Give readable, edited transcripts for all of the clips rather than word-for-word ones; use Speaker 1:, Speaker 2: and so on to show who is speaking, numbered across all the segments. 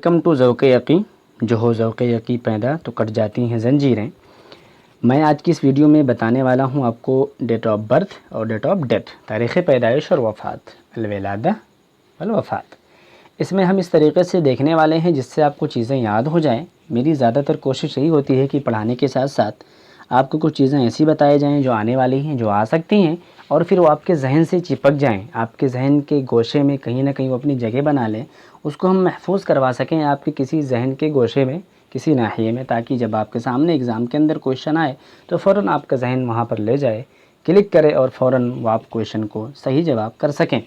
Speaker 1: Come to ذوق یقین، جو ہو ذوق یقین پیدا تو کٹ جاتی ہیں زنجیریں۔ میں آج کی اس ویڈیو میں بتانے والا ہوں آپ کو ڈیٹ آف برتھ اور ڈیٹ آف ڈیتھ، تاریخ پیدائش اور وفات، الولادہ والوفات۔ اس میں ہم اس طریقے سے دیکھنے والے ہیں جس سے آپ کو چیزیں یاد ہو جائیں۔ میری زیادہ تر کوشش یہی ہوتی ہے کہ پڑھانے کے ساتھ ساتھ آپ کو کچھ چیزیں ایسی بتائی جائیں جو آنے والی ہیں، جو آ سکتی ہیں، اور پھر وہ آپ کے ذہن سے چپک جائیں، آپ کے ذہن کے گوشے میں کہیں نہ کہیں وہ اپنی جگہ بنا لیں، اس کو ہم محفوظ کروا سکیں آپ کے کسی ذہن کے گوشے میں، کسی ناحیے میں، تاکہ جب آپ کے سامنے ایگزام کے اندر کویشچن آئے تو فوراً آپ کا ذہن وہاں پر لے جائے، کلک کرے اور فوراً وہ آپ کویشچن کو صحیح جواب کر سکیں۔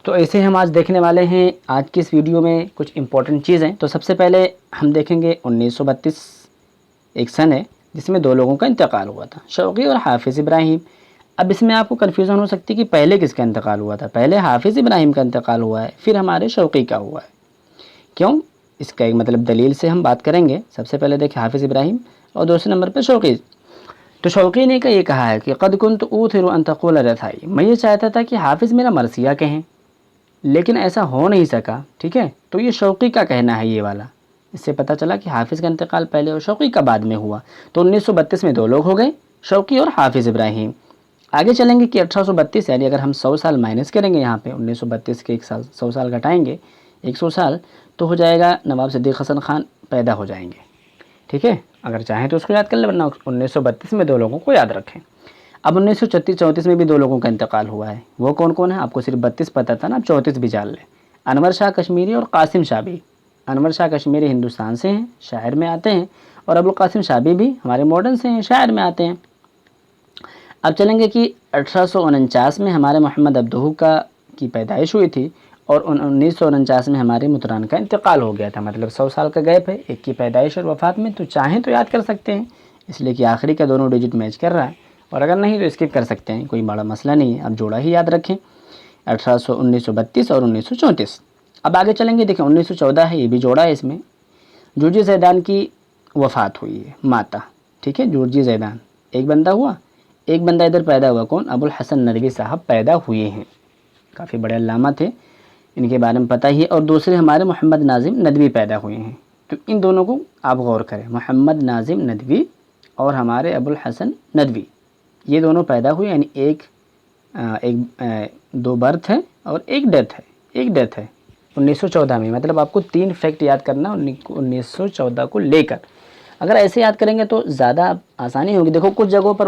Speaker 1: تو ایسے ہم آج دیکھنے والے ہیں آج کی اس ویڈیو میں کچھ امپورٹنٹ چیزیں۔ تو سب سے پہلے ہم دیکھیں گے 1932 ایک سن ہے جس میں دو لوگوں کا انتقال ہوا تھا، شوقی اور حافظ ابراہیم۔ اب اس میں آپ کو کنفیوژن ہو سکتی کہ پہلے کس کا انتقال ہوا تھا؟ پہلے حافظ ابراہیم کا انتقال ہوا ہے، پھر ہمارے شوقی کا ہوا ہے۔ کیوں؟ اس کا ایک مطلب دلیل سے ہم بات کریں گے۔ سب سے پہلے دیکھیں حافظ ابراہیم اور دوسرے نمبر پہ شوقی۔ تو شوقی نے یہ کہا ہے کہ قد كنت اوثر ان تقول رثائی، میں یہ چاہتا تھا کہ حافظ میرا مرثیہ کہیں، لیکن ایسا ہو نہیں سکا۔ ٹھیک ہے، تو یہ شوقی کا کہنا ہے یہ والا۔ اس سے پتہ چلا کہ حافظ کا انتقال پہلے اور شوقی کا بعد میں ہوا۔ تو 1932 میں دو لوگ ہو گئے، شوقی اور حافظ ابراہیم۔ آگے چلیں گے کہ 1832، یعنی اگر ہم 100 سال مائنس کریں گے یہاں پہ 1932 کے 100 سال گھٹائیں گے 100 سال، تو ہو جائے گا نواب صدیق حسن خان پیدا ہو جائیں گے۔ ٹھیک ہے، اگر چاہیں تو اس کو یاد کر لیں، ورنہ 1932 میں دو لوگوں کو یاد رکھیں۔ اب 1934 میں بھی دو لوگوں کا انتقال ہوا ہے۔ وہ کون کون ہے؟ آپ کو صرف 32 پتہ تھا نا، اب 34 بھی جان لیں۔ انور شاہ کشمیری اور قاسم شابی۔ انور شاہ کشمیری ہندوستان سے ہیں، شاعر میں آتے ہیں، اور ابوالقاسم شابی بھی ہمارے ماڈرن سے ہیں، شاعر میں آتے ہیں۔ اب چلیں گے کہ 1849 میں ہمارے محمد عبدہو کی پیدائش ہوئی تھی، اور 1949 میں ہمارے مطران کا انتقال ہو گیا تھا۔ مطلب 100 سال کا گیپ ہے ایک کی پیدائش اور وفات میں۔ تو چاہیں تو یاد کر سکتے ہیں، اس لیے کہ آخری کا دونوں ڈیجٹ میچ کر رہا ہے، اور اگر نہیں تو اسکپ کر سکتے ہیں، کوئی بڑا مسئلہ نہیں ہے، اب جوڑا ہی یاد رکھیں، 1932 اور 1934۔ اب آگے چلیں گے، دیکھیں 1914 ہے، یہ بھی جوڑا ہے اس میں۔ جورجی زیدان کی وفات ہوئی ہے، ماتا۔ ٹھیک ہے، جورجی زیدان ایک بندہ ہوا، ایک بندہ ادھر پیدا ہوا، کون؟ ابوالحسن ندوی صاحب پیدا ہوئے ہیں، کافی بڑے علامہ تھے، ان کے بارے میں پتہ ہی ہے۔ اور دوسرے ہمارے محمد ناظم ندوی پیدا ہوئے ہیں۔ تو ان دونوں کو آپ غور کریں، محمد ناظم ندوی اور ہمارے ابوالحسن ندوی، یہ دونوں پیدا ہوئے، یعنی دو برتھ ہے اور ایک ڈیتھ ہے 1914 میں۔ مطلب آپ کو 3 فیکٹ یاد کرنا 1914 کو لے کر۔ اگر ایسے یاد کریں گے تو زیادہ آسانی ہوگی۔ دیکھو کچھ جگہوں پر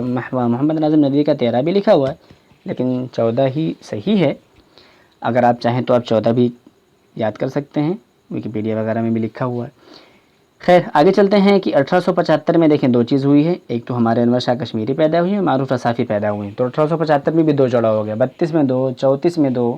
Speaker 1: محمد ناظم ندوی کا 13 بھی لکھا ہوا ہے، لیکن 14 ہی صحیح ہے۔ اگر آپ چاہیں تو آپ 14 بھی یاد کر سکتے ہیں، ویکیپیڈیا وغیرہ میں بھی لکھا ہوا ہے۔ خیر آگے چلتے ہیں کہ 1875 میں دیکھیں دو چیز ہوئی ہے، ایک تو ہمارے انور شاہ کشمیری پیدا ہوئی ہے، معروف رصافی پیدا ہوئے ہیں۔ تو 1875 میں بھی دو جوڑا ہو گیا، 32 میں 2، 34 میں 2،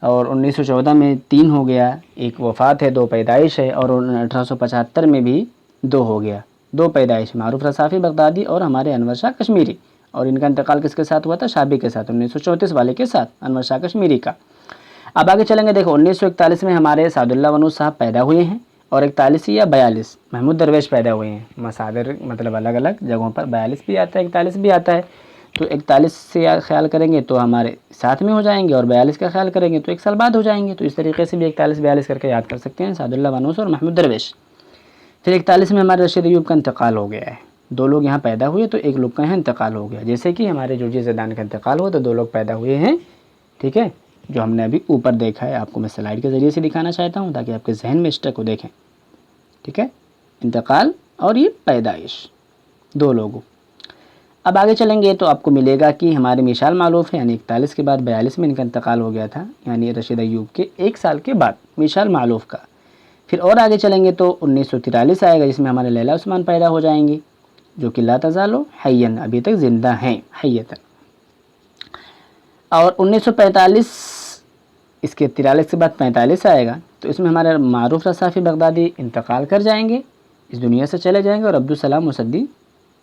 Speaker 1: اور 1914 میں 3 ہو گیا، ایک وفات ہے، 2 پیدائش ہے، اور 1875 میں بھی 2 ہو گیا، 2 پیدائش، معروف رصافی بغدادی اور ہمارے انور شاہ کشمیری۔ اور ان کا انتقال کس کے ساتھ ہوا تھا؟ شابی کے ساتھ، 1934 والے کے ساتھ، انور شاہ کشمیری کا۔ اب آگے چلیں گے، دیکھو 1941 میں ہمارے سعد اللہ ونوس صاحب پیدا ہوئے ہیں، اور 41 یا 42 محمود درویش پیدا ہوئے ہیں۔ مصادر مطلب الگ الگ جگہوں پر 42 بھی آتا ہے، 41 بھی آتا ہے۔ تو 41 سے خیال کریں گے تو ہمارے ساتھ میں ہو جائیں گے، اور 42 کا خیال کریں گے تو 1 سال بعد ہو جائیں گے۔ تو اس طریقے سے بھی 41 42 کر کے یاد کر سکتے ہیں، سعد اللہ ونوس اور محمود درویش۔ پھر 41 میں ہمارے رشید ایوب کا انتقال ہو گیا ہے، 2 لوگ یہاں پیدا ہوئے تو 1 لوگ کا یہاں انتقال ہو گیا، جیسے کہ ہمارے جورجی زیدان کا انتقال ہوا تو 2 لوگ پیدا ہوئے ہیں۔ ٹھیک ہے، جو ہم نے ابھی اوپر دیکھا ہے، آپ کو میں سلائیڈ کے ذریعے سے دکھانا چاہتا ہوں تاکہ آپ کے ذہن میں اسٹک کو دیکھیں۔ ٹھیک ہے، انتقال اور یہ پیدائش 2 لوگوں۔ اب آگے چلیں گے تو آپ کو ملے گا کہ ہمارے میشال معروف ہے، یعنی 41 کے بعد 42 میں ان کا انتقال ہو گیا تھا، یعنی رشید ایوب کے 1 سال کے بعد میشال معروف کا۔ پھر اور آگے چلیں گے تو 1943 آئے گا، جس میں ہمارے لیلا عثمان پیدا ہو جائیں گی، جو کہ لا تزالو حیّن، ابھی تک زندہ ہیں، حیّتن۔ اور 1945، اس کے 43 کے بعد 45 آئے گا، تو اس میں ہمارے معروف رصافی بغدادی انتقال کر جائیں گے، اس دنیا سے چلے جائیں گے، اور عبدالسلام مصدی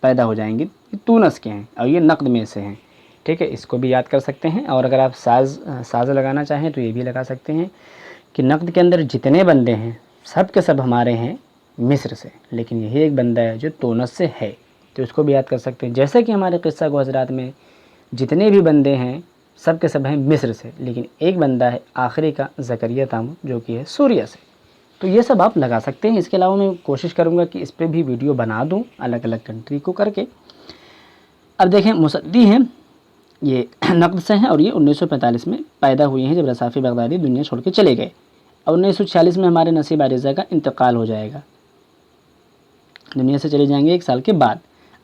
Speaker 1: پیدا ہو جائیں گے، یہ تونس کے ہیں اور یہ نقد میں سے ہیں۔ ٹھیک ہے، اس کو بھی یاد کر سکتے ہیں۔ اور اگر آپ ساز لگانا چاہیں تو یہ بھی لگا سکتے ہیں کہ نقد کے اندر جتنے بندے ہیں سب کے سب ہمارے ہیں مصر سے، لیکن یہی ایک بندہ ہے جو تونس سے ہے، تو اس کو بھی یاد کر سکتے ہیں۔ جیسے کہ ہمارے قصہ گو حضرات میں جتنے بھی بندے ہیں سب کے سب ہیں مصر سے، لیکن ایک بندہ ہے آخری کا زکریا تامو، جو کہ ہے سوریہ سے۔ تو یہ سب آپ لگا سکتے ہیں۔ اس کے علاوہ میں کوشش کروں گا کہ اس پہ بھی ویڈیو بنا دوں الگ الگ کنٹری کو کر کے۔ اب دیکھیں مصدی ہیں، یہ نقد سے ہیں اور یہ 1945 میں پیدا ہوئی ہیں جب رصافی بغدادی دنیا چھوڑ کے چلے گئے، اور 1946 میں ہمارے نصیب عارضہ کا انتقال ہو جائے گا، دنیا سے چلے جائیں گے 1 سال کے بعد۔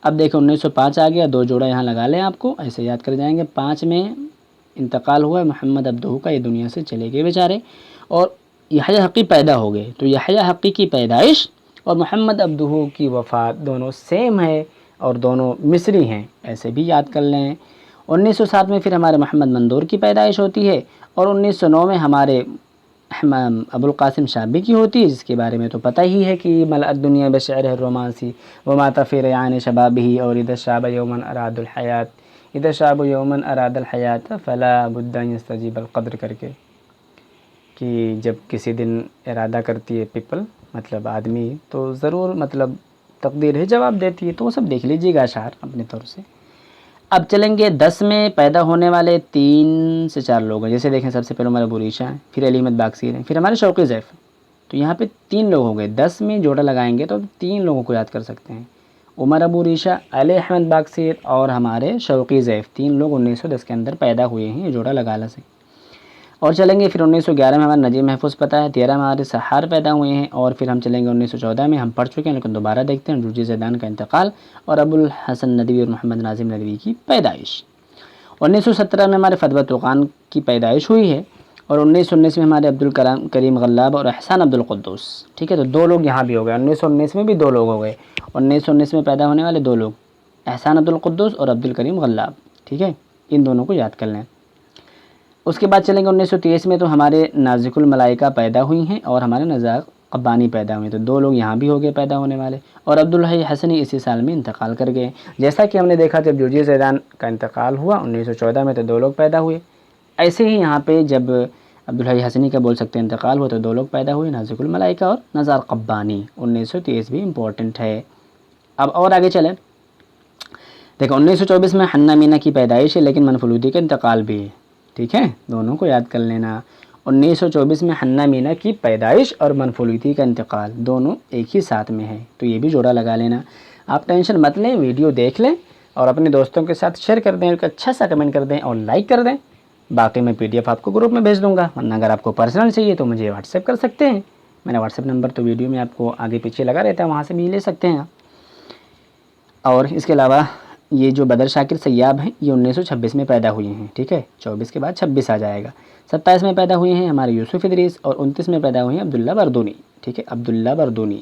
Speaker 1: اب دیکھیں 1905 آ گیا، 2 جوڑا یہاں لگا لیں، آپ کو ایسے یاد کر جائیں گے۔ 5 میں انتقال ہوا محمد عبدہ کا، یہ دنیا سے چلے گئے بیچارے، اور یحییٰ حقی پیدا ہو گئے۔ تو یحییٰ حقی کی پیدائش اور محمد عبدہ کی وفات دونوں سیم ہے اور دونوں مصری ہیں، ایسے بھی یاد کر لیں۔ 1907 میں پھر ہمارے محمد مندور کی پیدائش ہوتی ہے، اور 1909 میں ہمارے ابوالقاسم شابی کی ہوتی ہے، جس کے بارے میں تو پتہ ہی ہے کہ ملأت دنیا بشعرہ الرومانسی ومات فی ریعان شبابہ، اور اذا الشاب یوما اراد الحیات، اذا الشاب یوما اراد الحیات فلا بد ان یستجیب القدر، کر کے کہ جب کسی دن ارادہ کرتی ہے پیپل مطلب آدمی تو ضرور مطلب تقدیر ہے جواب دیتی ہے، تو وہ سب دیکھ لیجیے گا اشعار اپنے طور سے۔ اب چلیں گے 10 میں پیدا ہونے والے 3 سے 4 لوگ ہیں، جیسے دیکھیں سب سے پہلے ہمارا ابو ریشہ ہیں، پھر علی احمد باکسیر ہیں، پھر ہمارے شوقی ضیف، تو یہاں پہ 3 لوگ ہو گئے۔ 10 میں جوڑا لگائیں گے تو 3 لوگوں کو یاد کر سکتے ہیں، عمر ابو ریشہ، علی احمد باکسیر اور ہمارے شوقی ضیف، 3 لوگ 1910 کے اندر پیدا ہوئے ہیں، یہ جوڑا لگا سے۔ اور چلیں گے پھر 1911 میں ہمارا نجیب محفوظ پتہ ہے، 13 میں ہمارے سحار پیدا ہوئے ہیں، اور پھر ہم چلیں گے 1914 میں، ہم پڑھ چکے ہیں لیکن دوبارہ دیکھتے ہیں، جرجی زیدان کا انتقال اور ابو الحسن ندوی اور محمد ناظم ندوی کی پیدائش۔ 1917 میں ہمارے فتویٰ طوقان کی پیدائش ہوئی ہے، اور 1919 میں ہمارے عبدالکریم غلاب اور احسان عبدالقدوس، ٹھیک ہے، تو 2 لوگ یہاں بھی ہو گئے۔ 1919 میں بھی 2 لوگ ہو گئے، 1919 میں پیدا ہونے والے 2 لوگ احسان عبدالقدوس اور عبدالکریم غلاب، ٹھیک ہے، ان دونوں کو یاد کر لیں۔ اس کے بعد چلیں گے 1923 میں، تو ہمارے نازک الملائکہ پیدا ہوئی ہیں اور ہمارے نزاق قبانی پیدا ہوئے، تو 2 لوگ یہاں بھی ہو گئے پیدا ہونے والے، اور عبدالحی حسنی اسی سال میں انتقال کر گئے۔ جیسا کہ ہم نے دیکھا جب جرجی زیدان کا انتقال ہوا 1914 میں تو 2 لوگ پیدا ہوئے، ایسے ہی یہاں پہ جب عبدالحی حسنی کا بول سکتے ہیں انتقال ہوا تو 2 لوگ پیدا ہوئے، نازک الملائکہ اور نزار قبانی۔ 1923 بھی امپورٹنٹ ہے۔ اب اور آگے چلیں، دیکھو 1924 میں حنا مینا کی پیدائش ہے لیکن منفلودی کا انتقال بھی ہے، ٹھیک ہے، دونوں کو یاد کر لینا۔ 1924 میں حنا مینا کی پیدائش اور منفلودی کا انتقال دونوں ایک ہی ساتھ میں ہے، تو یہ بھی جوڑا لگا لینا۔ آپ ٹینشن مت لیں، ویڈیو دیکھ لیں اور اپنے دوستوں کے ساتھ شیئر کر دیں، ایک اچھا سا کمنٹ کر دیں اور لائک کر دیں، باقی میں PDF آپ کو گروپ میں بھیج دوں گا، ورنہ اگر آپ کو پرسنل چاہیے تو مجھے واٹس ایپ کر سکتے ہیں، میرا واٹس ایپ نمبر تو ویڈیو میں آپ کو آگے پیچھے لگا رہتا ہے، وہاں سے بھی لے سکتے ہیں۔ اور اس کے علاوہ یہ جو بدر شاکر سیاب ہیں یہ 1926 میں پیدا ہوئے ہیں، ٹھیک ہے، 24 کے بعد 26 آ جائے گا۔ 27 میں پیدا ہوئے ہیں ہمارے یوسف ادریس، اور 29 میں پیدا ہوئے ہیں عبداللہ بردونی، ٹھیک ہے، عبداللہ بردونی۔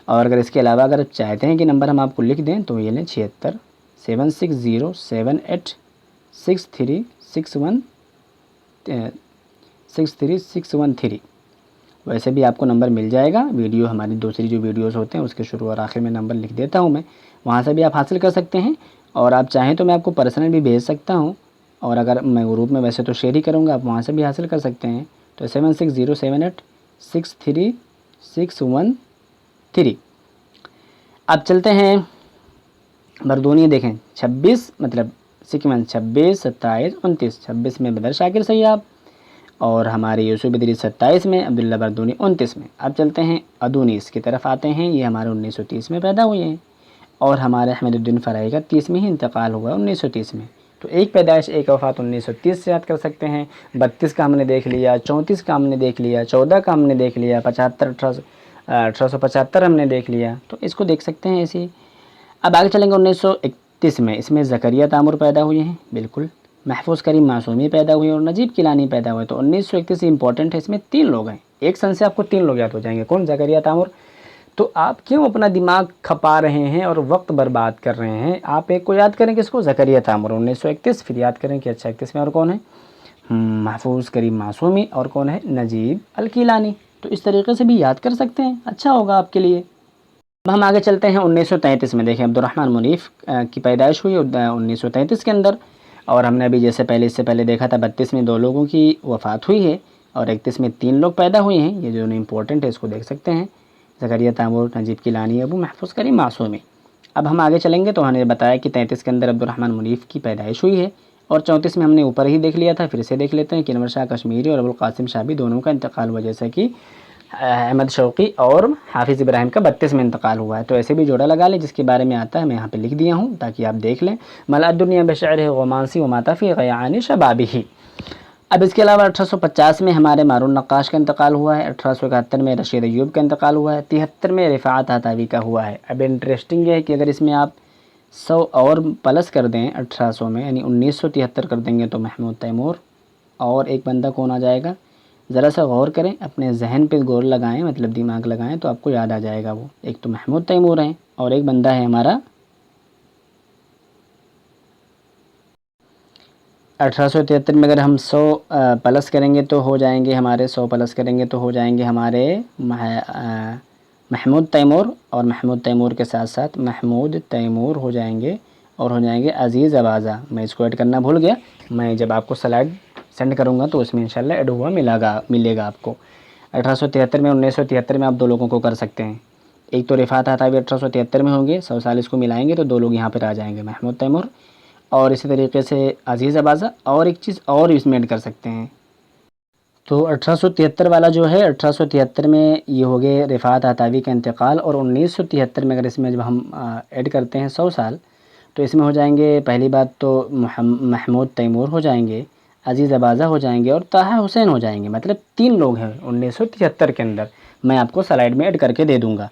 Speaker 1: اور اگر اس کے علاوہ اگر چاہتے ہیں کہ نمبر ہم آپ کو لکھ دیں تو یہ لیں 76 76078 63613، ویسے بھی آپ کو نمبر مل جائے گا، ویڈیو ہماری دوسری جو ویڈیوز ہوتے ہیں اس کے شروع اور آخر میں نمبر لکھ دیتا ہوں میں، وہاں سے بھی آپ حاصل کر سکتے ہیں، اور آپ چاہیں تو میں آپ کو پرسنل بھی بھیج سکتا ہوں، اور اگر میں گروپ میں ویسے تو شیئر ہی کروں گا، آپ وہاں سے بھی حاصل کر سکتے ہیں۔ تو 76078 63613۔ اب چلتے ہیں بردونی، دیکھیں 26 مطلب سیکوینس 26 27 29، 26 میں بدر شاکر سیاب اور ہمارے یوسف ادریس 27 میں، عبداللہ بردونی 29 میں۔ اب چلتے ہیں ادونیس کی طرف آتے ہیں، یہ ہمارے 1930 میں پیدا ہوئے ہیں، اور ہمارے احمد الدین فرعی کا 30 میں ہی انتقال ہوا 1930 میں، تو ایک پیدائش ایک وفات 1930 سے یاد کر سکتے ہیں۔ 32 کا ہم نے دیکھ لیا، 34 کا ہم نے دیکھ لیا، 14 کا ہم نے دیکھ لیا، 75 1875 ہم نے دیکھ لیا، تو اس کو دیکھ سکتے ہیں ایسے ہی۔ اب آگے چلیں گے 1931 میں، اس میں زکریا تامر پیدا ہوئے ہیں، بالکل، محفوظ کریم معصومی پیدا ہوئے اور نجیب کیلانی پیدا ہوئے، تو 1931 امپورٹنٹ ہے، اس میں 3 لوگ ہیں، ایک سن سے آپ کو 3 لوگ یاد ہو جائیں گے، کون؟ زکریا تامر۔ تو آپ کیوں اپنا دماغ کھپا رہے ہیں اور وقت برباد کر رہے ہیں؟ آپ ایک کو یاد کریں، کس کو؟ زکریا تامر 1931، پھر یاد کریں کہ اچھا 31 میں اور کون ہے؟ محفوظ کریم معصومی، اور کون ہے؟ نجیب الکیلانی، تو اس طریقے سے بھی یاد کر سکتے ہیں، اچھا ہوگا آپ کے لیے۔ اب ہم آگے چلتے ہیں 1933 میں، دیکھیں عبدالرحمن منیف کی پیدائش ہوئی 1933 کے اندر، اور ہم نے ابھی جیسے اس سے پہلے دیکھا تھا 32 میں 2 لوگوں کی وفات ہوئی ہے، اور 31 میں 3 لوگ پیدا ہوئے ہیں، یہ جو امپورٹنٹ ہے اس کو دیکھ سکتے ہیں، زکریا تامر، نجیب کیلانی، ابو محفوظ کریم معصومی۔ اب ہم آگے چلیں گے تو ہم نے بتایا کہ 33 کے اندر عبدالرحمن منیف کی پیدائش ہوئی ہے، اور 34 میں ہم نے اوپر ہی دیکھ لیا تھا، پھر سے دیکھ لیتے ہیں کہ انور شاہ کشمیری اور ابوالقاسم شابی دونوں کا انتقال ہوا، جیسا کہ احمد شوقی اور حافظ ابراہیم کا 32 میں انتقال ہوا ہے. تو ایسے بھی جوڑا لگا لیں جس کے بارے میں آتا ہے, میں یہاں پہ لکھ دیا ہوں تاکہ آپ دیکھ لیں. ملا الدنیا بشعرہ غمانسی ومات فی غیان شبابہ. اب اس کے علاوہ 1850 میں ہمارے مارون نقاش کا انتقال ہوا ہے. 1871 میں رشید ایوب کا انتقال ہوا ہے. 73 میں رفعت ہاتاوی کا ہوا ہے. اب انٹرسٹنگ یہ ہے کہ اگر اس میں آپ 100 اور پلس کر دیں 1800 میں, یعنی 1973 کر دیں گے تو محمود تیمور اور ایک بندہ کون آ جائے گا. ذرا سا غور کریں, اپنے ذہن پہ غور لگائیں, مطلب دماغ لگائیں تو آپ کو یاد آ جائے گا. وہ ایک تو محمود تیمور ہیں اور ایک بندہ ہے ہمارا 1873 میں. اگر ہم 100 پلس کریں گے تو ہو جائیں گے ہمارے 100 پلس کریں گے تو ہو جائیں گے ہمارے محمود تیمور, اور محمود تیمور کے ساتھ ساتھ محمود تیمور ہو جائیں گے, اور ہو جائیں گے عزیز اباظہ. میں اس کو ایڈ کرنا بھول گیا, میں جب آپ کو سلائڈ سینڈ کروں گا تو اس میں انشاءاللہ ایڈ ہوا ملے گا آپ کو. 1873 میں 1973 میں آپ دو لوگوں کو کر سکتے ہیں. ایک تو رفعت ہاتاوی 1873 میں ہوں گے, 100 سال اس کو ملائیں گے تو دو لوگ یہاں پر آ جائیں گے, محمود تیمور, اور اسی طریقے سے عزیز اباظہ. اور ایک چیز اور اس میں ایڈ کر سکتے ہیں. تو 1873 والا جو ہے 1873 میں یہ ہو گئے رفعت ہاتاوی کا انتقال, اور 1973 میں اگر اس میں جب ہم ایڈ کرتے ہیں 100 سال تو اس میں ہو جائیں گے پہلی بات تو محمود تیمور ہو جائیں گے, عزیز اباظہ ہو جائیں گے, اور طه حسین ہو جائیں گے. مطلب 3 لوگ ہیں 1973 کے اندر. میں آپ کو سلائڈ میں ایڈ کر کے دے دوں گا.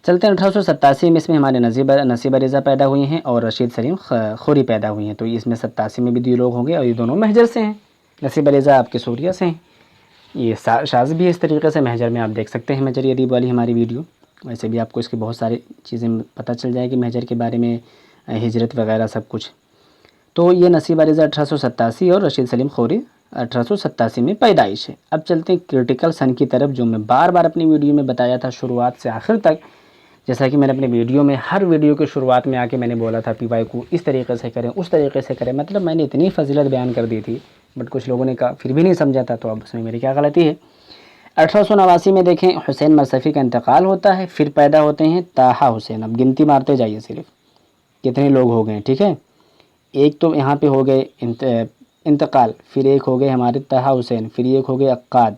Speaker 1: چلتے ہیں 1887 میں. اس میں ہمارے نصیبہ رضا پیدا ہوئی ہیں اور رشید سلیم خوری پیدا ہوئی ہیں. تو اس میں 87 میں بھی 2 لوگ ہوں گے, اور یہ دونوں مہجر سے ہیں. نصیبہ رضا آپ کے سوریہ سے ہیں, یہ شاذ بھی ہے اس طریقے سے. مہجر میں آپ دیکھ سکتے ہیں مہجری ادیب والی ہماری ویڈیو, ویسے بھی آپ کو اس کی بہت ساری چیزیں پتہ چل جائے گی مہجر کے بارے میں, ہجرت وغیرہ سب کچھ. تو یہ نصیبہ رضا 1887 اور رشید سلیم خوری 1887 میں پیدائش ہے. اب چلتے ہیں کرٹیکل سن کی طرف, جو میں بار بار اپنی ویڈیو میں بتایا تھا شروعات سے آخر تک. جیسا کہ میں نے اپنے ویڈیو میں ہر ویڈیو کے شروعات میں آ کے میں نے بولا تھا پی وائی کو اس طریقے سے کریں اس طریقے سے کریں, مطلب میں نے اتنی فضیلت بیان کر دی تھی, بٹ کچھ لوگوں نے کہا پھر بھی نہیں سمجھا تھا, تو اب اس میں میری کیا غلطی ہے. 1889 میں دیکھیں حسین مرصفی کا انتقال ہوتا ہے. پھر پیدا ہوتے ہیں طه حسین. اب گنتی مارتے جائیے صرف کتنے لوگ ہو گئے, ٹھیک ہے. ایک تو یہاں پہ ہو گئے انتقال, پھر ایک ہو گئے ہمارے طه حسین, پھر ایک ہو گئے عقاد,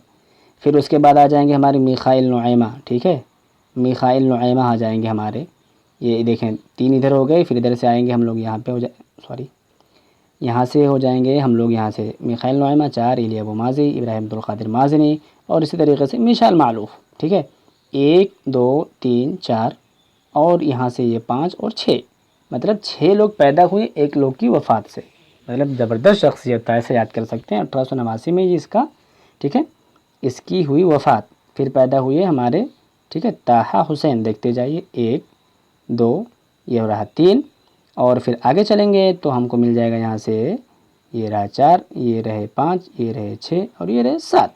Speaker 1: پھر اس کے بعد آ جائیں گے ہمارے میخائیل نعیمہ, ٹھیک ہے, میخائیل نعیمہ آ جائیں گے ہمارے. یہ دیکھیں 3 ادھر ہو گئے, پھر ادھر سے آئیں گے ہم لوگ یہاں پہ یہاں سے ہو جائیں گے ہم لوگ یہاں سے میخائیل نعیمہ 4, ایلیا ابو ماضی, ابراہیم عبدالقادر مازنی, اور اسی طریقے سے میشال معلوف, ٹھیک ہے. 1 2 3 4 اور یہاں سے یہ 5 اور 6, مطلب 6 لوگ پیدا ہوئے 1 لوگ کی وفات سے. مطلب زبردست شخصیت تھا, ایسے یاد کر سکتے ہیں. 1889 میں یہ اس کا, ٹھیک ہے, اس کی ہوئی وفات. پھر پیدا ہوئے ہمارے, ٹھیک ہے, طه حسین. دیکھتے جائیے 1 2 یہ ہو رہا 3, اور پھر آگے چلیں گے تو ہم کو مل جائے گا یہاں سے یہ رہا 4, یہ رہے 5, یہ رہے 6, اور یہ رہے 7.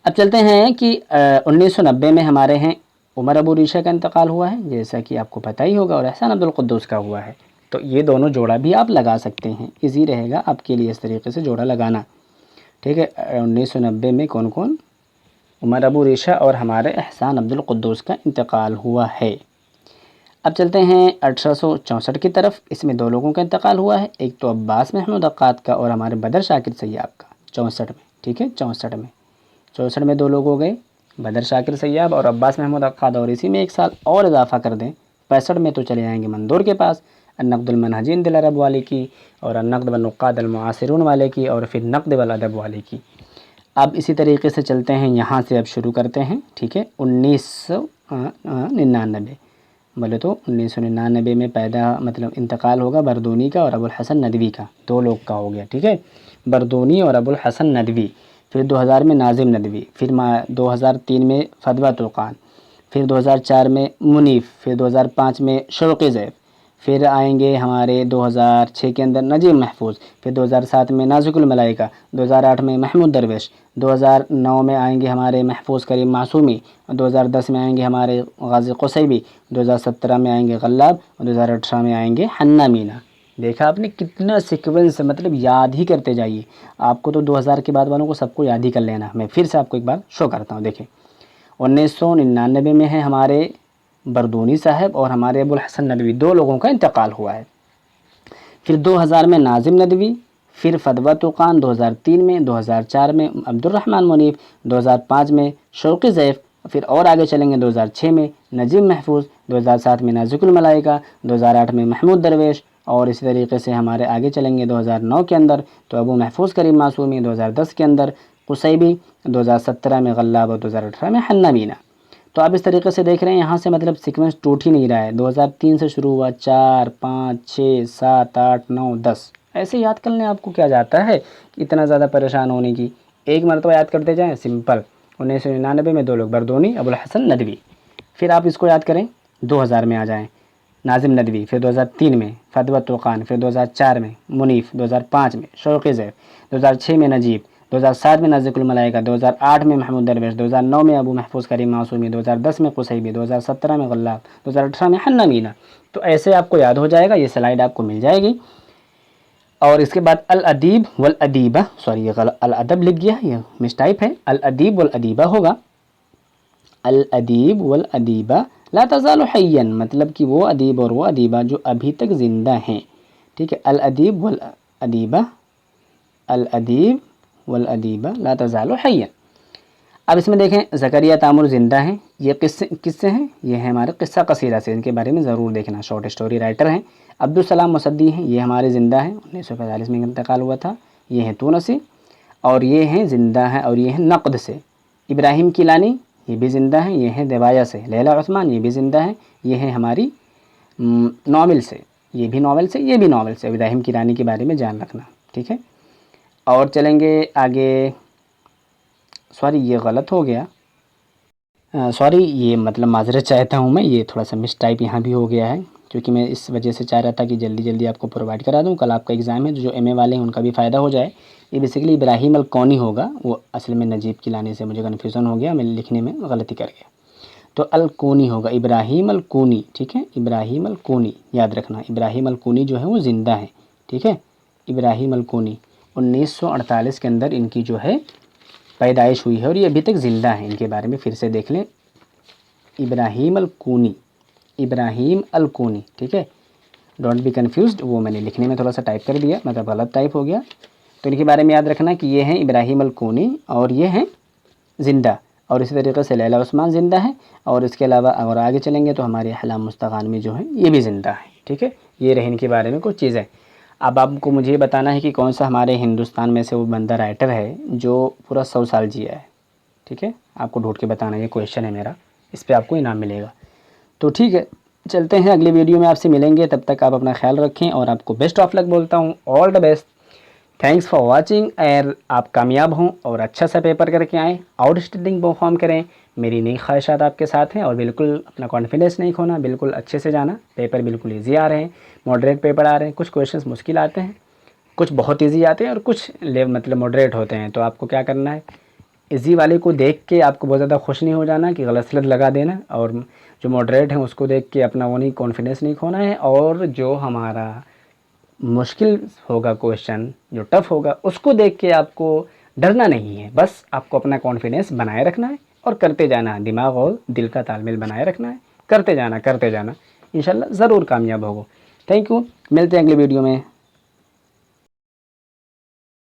Speaker 1: اب چلتے ہیں کہ 1990 میں ہمارے ہیں عمر ابو ریشہ کا انتقال ہوا ہے, جیسا کہ آپ کو پتہ ہی ہوگا, اور احسان عبدالقدوس کا ہوا ہے. تو یہ دونوں جوڑا بھی آپ لگا سکتے ہیں, ایزی رہے گا آپ کے لیے اس طریقے سے جوڑا لگانا, ٹھیک ہے. 1990 میں کون کون, عمر ابو ریشہ اور ہمارے احسان عبدالقدوس کا انتقال ہوا ہے. اب چلتے ہیں 1864 کی طرف. اس میں 2 لوگوں کا انتقال ہوا ہے, ایک تو عباس محمود عقاد کا اور ہمارے بدر شاکر سیاب کا 64 میں, ٹھیک ہے. 64 میں 2 لوگ ہو گئے, بدر شاکر سیاب اور عباس محمود عقاد, اور اسی میں 1 سال اور اضافہ کر دیں 65 میں تو چلے جائیں گے مندور کے پاس, النقد المنہجین دل عرب والے کی, اور النقد والنقاد المعاصرون والے کی, اور پھر نقد والادب والے کی. اب اسی طریقے سے چلتے ہیں, یہاں سے اب شروع کرتے ہیں, ٹھیک ہے. 1999 بولے تو 1999 میں پیدا مطلب انتقال ہوگا بردونی کا اور ابوالحسن ندوی کا, 2 لوگ کا ہو گیا, ٹھیک ہے, بردونی اور ابوالحسن ندوی. پھر 2000 میں ناظم ندوی, پھر 2003 میں فدوہ طوقان, پھر 2004 میں منیف, پھر 2005 میں شوقی زیب, پھر آئیں گے ہمارے 2006 کے اندر نجیب محفوظ, پھر 2007 میں نازک الملائکہ, 2008 میں محمود درویش, 2009 میں آئیں گے ہمارے محفوظ کریم معصومی, 2010 میں آئیں گے ہمارے غازی قصیبی, 2017 میں آئیں گے غلاب, اور 2018 میں آئیں گے حنا مینا. دیکھا آپ نے کتنا سیکوینس, مطلب یاد ہی کرتے جائیے. آپ کو تو 2000 کے بعد والوں کو سب کو یاد ہی کر لینا. میں پھر سے آپ کو ایک بار شو کرتا ہوں, دیکھیں 1999 میں ہے ہمارے بردونی صاحب اور ہمارے ابوالحسن ندوی, 2 لوگوں کا انتقال ہوا ہے. پھر 2000 میں ناظم ندوی, پھر فتویٰ توقان 2003 میں، 2004 میں عبد الرحمن منیف، 2005 میں شوقی ضیف، پھر اور آگے چلیں گے 2006 میں نجیب محفوظ، 2007 میں نازک الملائکہ، 2008 میں محمود درویش، اور اسی طریقے سے ہمارے آگے چلیں گے 2009 کے اندر تو ابو محفوظ کریم معصومی، 2010 کے اندر قصیبی، 2017 میں غلاب اور 2018 میں حنا مینا۔ تو آپ اس طریقے سے دیکھ رہے ہیں یہاں سے مطلب سیکوینس ٹوٹ ہی نہیں رہا ہے، 2003 سے شروع ہوا، 4 5 6 7 8 9 10، ایسے یاد کرنے آپ کو کیا جاتا ہے اتنا زیادہ پریشان ہونے کی، ایک مرتبہ یاد کرتے جائیں سمپل۔ 1999 میں 2 لوگ بردونی ابو الحسن ندوی، پھر آپ اس کو یاد کریں 2000 میں آ جائیں ناظم ندوی، پھر 2003 میں فتویٰ توقان، پھر 2004 میں منیف، 2005 میں شوقی ضیف، 2006 میں نجیب، 2007 میں نازک الملائکہ، 2008 میں محمود درویش، 2009 میں ابو محفوظ کریم معصومی، 2010 میں قصیبی، 2017 میں غلاب، 2018 میں حنا مینا۔ تو ایسے آپ کو یاد ہو جائے گا، یہ سلائیڈ آپ کو مل جائے گی۔ اور اس کے بعد الادیب والادیبہ، سوری یہ غلط الادب لکھ گیا، یہ مسٹائپ ہے، الادیب والادیبہ ہوگا الادیب والادیبہ لا تزال حیا، مطلب کہ وہ ادیب اور وہ ادیبہ جو ابھی تک زندہ ہیں، ٹھیک ہے، الادیب والادیبہ، الادیب والادیبہ لا تزال حیا۔ اب اس میں دیکھیں زکریا تامر زندہ ہیں، یہ کس سے ہیں؟ یہ ہیں ہمارے قصہ قصیرہ سے، ان کے بارے میں ضرور دیکھنا، شارٹ اسٹوری رائٹر ہیں۔ عبدالسلام مصدی ہیں، یہ ہمارے زندہ ہیں، 1945 میں انتقال ہوا تھا، یہ ہیں تونسی، اور یہ ہیں زندہ ہیں، اور یہ ہیں نقد سے۔ ابراہیم کیلانی یہ بھی زندہ ہیں، یہ ہیں دیوایا سے۔ لیلا عثمان یہ بھی زندہ ہیں، یہ ہیں ہماری ناول سے، یہ بھی ناول سے، یہ بھی ناول سے۔ ابراہیم کیلانی کے بارے میں جان رکھنا، ٹھیک ہے۔ اور چلیں گے آگے، سوری یہ غلط ہو گیا، سوری یہ مطلب معذرت چاہتا ہوں میں، یہ تھوڑا سا مس ٹائپ یہاں بھی ہو گیا ہے، کیونکہ میں اس وجہ سے چاہ رہا تھا کہ جلدی جلدی آپ کو پرووائڈ کرا دوں، کل آپ کا ایگزام ہے، جو ایم اے والے ہیں ان کا بھی فائدہ ہو جائے۔ یہ بیسیکلی ابراہیم الکونی ہوگا، وہ اصل میں نجیب کیلانی سے مجھے کنفیوژن ہو گیا، میں لکھنے میں غلطی کر گیا، تو الکونی ہوگا، ابراہیم الکونی، ٹھیک ہے، ابراہیم الکونی یاد رکھنا، ابراہیم الکونی جو ہے وہ زندہ ہیں، ٹھیک ہے، ابراہیم الکونی 1948 کے اندر ان کی جو ہے پیدائش ہوئی ہے، اور یہ ابھی تک زندہ ہیں، ان کے بارے میں پھر سے دیکھ لیں، ابراہیم الکونی، ابراہیم الکونی، ٹھیک ہے، ڈونٹ بی کنفیوزڈ، وہ میں نے لکھنے میں تھوڑا سا ٹائپ کر دیا، مطلب غلط ٹائپ ہو گیا، تو ان کے بارے میں یاد رکھنا کہ یہ ہیں ابراہیم الکونی اور یہ ہیں زندہ، اور اسی طریقے سے لیلا عثمان زندہ ہیں، اور اس کے علاوہ اگر آگے چلیں گے تو ہمارے احلام مستغان میں جو ہیں یہ بھی زندہ ہیں، ٹھیک ہے، یہ رہے ان کے بارے میں کچھ چیزیں۔ اب آپ کو مجھے بتانا ہے کہ کون سا ہمارے ہندوستان میں سے وہ بندہ رائٹر ہے جو پورا 100 سال جیا ہے، ٹھیک ہے، آپ کو ڈھونڈ کے بتانا ہے، یہ کویشچن ہے میرا، اس پہ آپ کو انعام ملے گا۔ تو ٹھیک ہے، چلتے ہیں اگلی ویڈیو میں آپ سے ملیں گے، تب تک آپ اپنا خیال رکھیں، اور آپ کو بیسٹ آف لک بولتا ہوں، all the best, thanks for watching, اور آپ کامیاب ہوں اور اچھا سا پیپر کر کے آئیں، آؤٹ اسٹینڈنگ پرفارم کریں، میری نئی خواہشات آپ کے ساتھ ہیں، اور بالکل اپنا کانفیڈنس نہیں کھونا، بالکل اچھے سے جانا، پیپر بالکل ایزی آ رہے ہیں، ماڈریٹ پیپر آ رہے ہیں، کچھ کویشچنس مشکل آتے ہیں، کچھ بہت ایزی آتے ہیں، اور کچھ مطلب ماڈریٹ ہوتے ہیں، تو آپ کو کیا کرنا ہے، ایزی والے کو دیکھ کے آپ کو بہت زیادہ خوش نہیں ہو جانا کہ غلط سلط لگا دینا، اور جو ماڈریٹ ہیں اس کو دیکھ کے اپنا وہ نہیں کانفیڈنس نہیں کھونا ہے، اور جو ہمارا مشکل ہوگا کویشچن، جو ٹف ہوگا، اس کو دیکھ کے آپ کو ڈرنا نہیں ہے، بس آپ کو اپنا کانفیڈنس بنائے رکھنا ہے اور کرتے جانا ہے، دماغ اور دل کا تال میل بنائے رکھنا ہے، کرتے جانا انشاءاللہ ضرور کامیاب ہوگو۔ تھینک یو، ملتے ہیں اگلی ویڈیو میں،